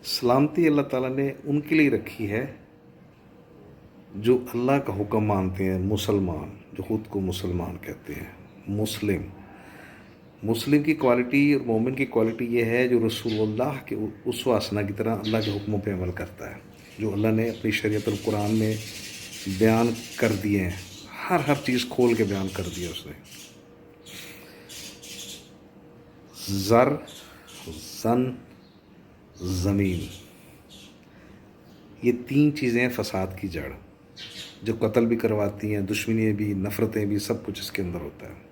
सलामती अल्लाह ताला ने उनके लिए रखी है जो अल्लाह का हुक्म मानते हैं, मुसलमान, जो ख़ुद को मुसलमान कहते हैं, मुस्लिम। मुस्लिम की क्वालिटी और मोमिन की क्वालिटी ये है जो रसूलुल्लाह के उसवा हसना की तरह अल्लाह के हुक्मों पे अमल करता है, जो अल्लाह ने अपनी शरीयत और कुरान में बयान कर दिए हैं। हर चीज़ खोल के बयान कर दिया उसने। ज़र, ज़न, ज़मीन, ये तीन चीज़ें फ़साद की जड़, जो कत्ल भी करवाती हैं, दुश्मनी भी, नफ़रतें भी, सब कुछ इसके अंदर होता है।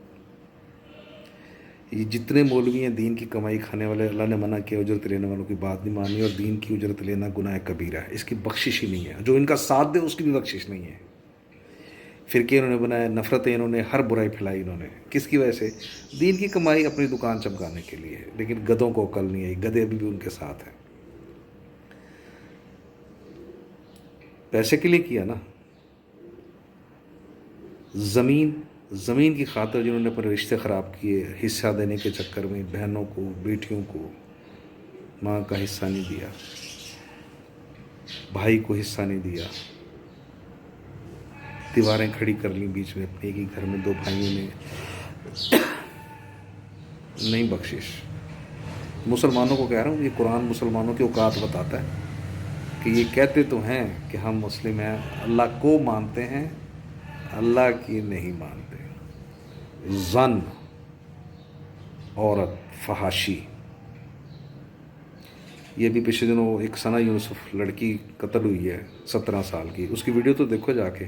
ये जितने मौलवी हैं दीन की कमाई खाने वाले, अल्लाह ने मना किया उजरत लेने वालों की बात नहीं मानी, और दीन की उजरत लेना गुनाह कबीरा है, इसकी बख्शिश ही नहीं है। जो इनका साथ दे उसकी भी बख्शिश नहीं है। फ़िरके इन्होंने बनाए, नफ़रतें इन्होंने, हर बुराई फैलाई इन्होंने, किसकी वजह से? दीन की कमाई अपनी दुकान चमकाने के लिए। लेकिन गधों को अकल नहीं आई, गधे अभी भी उनके साथ हैं। पैसे के लिए किया ना। ज़मीन की खातिर जिन्होंने अपने रिश्ते ख़राब किए, हिस्सा देने के चक्कर में बहनों को, बेटियों को माँ का हिस्सा नहीं दिया, भाई को हिस्सा नहीं दिया, दीवारें खड़ी कर ली बीच में अपने एक ही घर में, दो भाइयों ने, नहीं बख्शिश। मुसलमानों को कह रहा हूँ, ये कुरान मुसलमानों की औकात बताता है कि ये कहते तो हैं कि हम मुस्लिम हैं, अल्लाह को मानते हैं, अल्लाह की नहीं मानते। ज़न, औरत, फहाशी। ये भी पिछले दिनों एक सना यूसुफ लड़की कत्ल हुई है 17 साल की, उसकी वीडियो तो देखो जाके।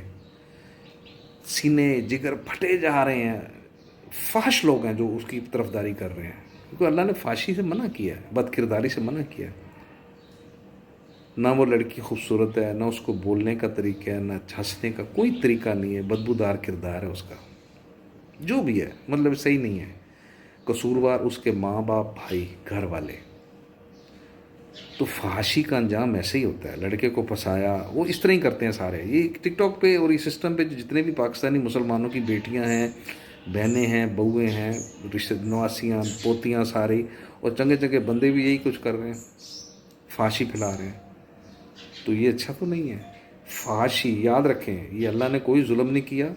सीने जिगर फटे जा रहे हैं। फाश लोग हैं जो उसकी तरफदारी कर रहे हैं, क्योंकि अल्लाह ने फाशी से मना किया है, बदकिरदारी से मना किया है। ना वो लड़की खूबसूरत है, ना उसको बोलने का तरीका है, ना हंसने का कोई तरीका नहीं है, बदबूदार किरदार है उसका, जो भी है, मतलब सही नहीं है। कसूरवार उसके माँ बाप, भाई, घर वाले। तो फाशी का अंजाम ऐसे ही होता है। लड़के को फंसाया, वो इस तरह ही करते हैं सारे। ये टिकटॉक पे और इस सिस्टम पे जितने भी पाकिस्तानी मुसलमानों की बेटियां हैं, बहनें हैं, बहुएँ हैं, रिश्ते नवासियाँ, पोतियाँ सारी, और चंगे चंगे बंदे भी यही कुछ कर रहे हैं, फाशी फैला रहे हैं। तो ये अच्छा तो नहीं है। फाशी याद रखें, ये अल्लाह ने कोई जुल्म नहीं किया।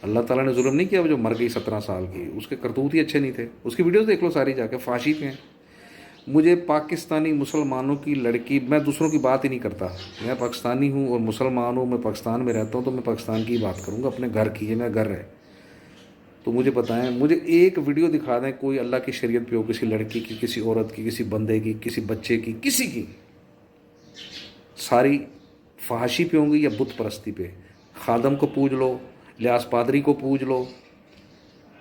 अल्लाह ताला ने जुल्म नहीं किया। वो जो मर गई 17 साल की, उसके करतूत ही अच्छे नहीं थे। उसकी वीडियोस देख लो सारी जाके, फाशी पे हैं। मुझे पाकिस्तानी मुसलमानों की लड़की, मैं दूसरों की बात ही नहीं करता, मैं पाकिस्तानी हूँ और मुसलमान हूँ, मैं पाकिस्तान में रहता हूँ, तो मैं पाकिस्तान की बात करूँगा, अपने घर की। ये मेरा घर है। तो मुझे बताएं, मुझे एक वीडियो दिखा दें कोई अल्लाह की शरीयत पे हो, किसी लड़की की, किसी औरत की, किसी बंदे की, किसी बच्चे की, किसी की। सारी फहाशी पे होंगी या बुत परस्ती पे। खादम को पूज लो, लियास पादरी को पूज लो,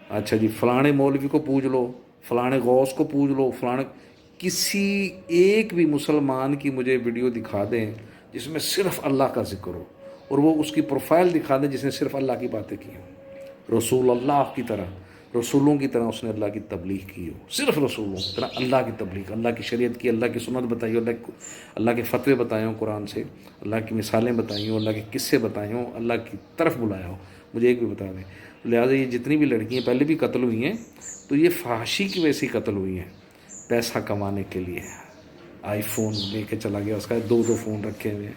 अच्छा जी फलाने मौलवी को पूज लो, फलाने गौस को पूज लो, फलाने, किसी एक भी मुसलमान की मुझे वीडियो दिखा दें जिसमें सिर्फ अल्लाह का जिक्र हो, और वो उसकी प्रोफाइल दिखा दें जिसने सिर्फ अल्लाह की बातें की हों। रसूल अल्लाह की तरह, रसूलों की तरह उसने अल्लाह की तबलीग की हो, सिर्फ रसूलों की तरह अल्लाह की तबलीग, अल्लाह की शरीयत की, अल्लाह की सुन्नत बताई हो, अल्लाह के फतवे बताए हों कुरान से, अल्लाह की मिसालें बताई हों, अल्लाह के किस्से बताए हों, अल्लाह की तरफ बुलाया हो, मुझे एक भी बता दें। लिहाजा ये जितनी भी लड़कियाँ पहले भी कत्ल हुई हैं, तो ये फहाशी की वजह से कत्ल हुई हैं, पैसा कमाने के लिए। आईफोन लेके चला गया, उसका 2-2 फ़ोन रखे हुए हैं।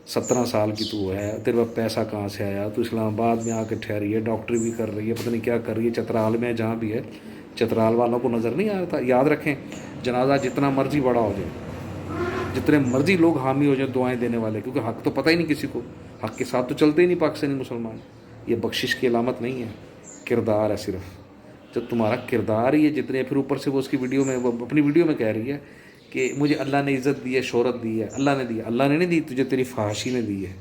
17 साल की तू है, तेरे पास पैसा कहाँ से आया? तो इस्लामाबाद में आके ठहरी है, डॉक्टरी भी कर रही है, पता नहीं क्या कर रही है, चतराल में जहाँ भी है। चतराल वालों को नज़र नहीं आ रहा था। याद रखें, जनाजा जितना मर्जी बड़ा हो जाए, जितने मर्जी लोग हामी हो जाए दुआएं देने वाले, क्योंकि हक़ तो पता ही नहीं किसी को, हक़ के साथ तो चलते ही नहीं पाकिस्तानी मुसलमान। ये बख्शिश की अलामत नहीं है, किरदार है सिर्फ। जब तुम्हारा किरदार ही है जितने, फिर ऊपर से वो उसकी वीडियो में, वो अपनी वीडियो में कह रही है कि मुझे अल्लाह ने इज़्ज़त दी है, शोहरत दी है, अल्लाह ने दी है। अल्लाह ने नहीं दी तुझे, तेरी फहाशी ने दी है,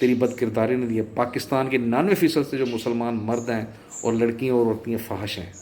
तेरी बदकिरदारी ने दी है। पाकिस्तान के 99% से जो मुसलमान मर्द हैं और लड़कियाँ और औरतें फहाश हैं।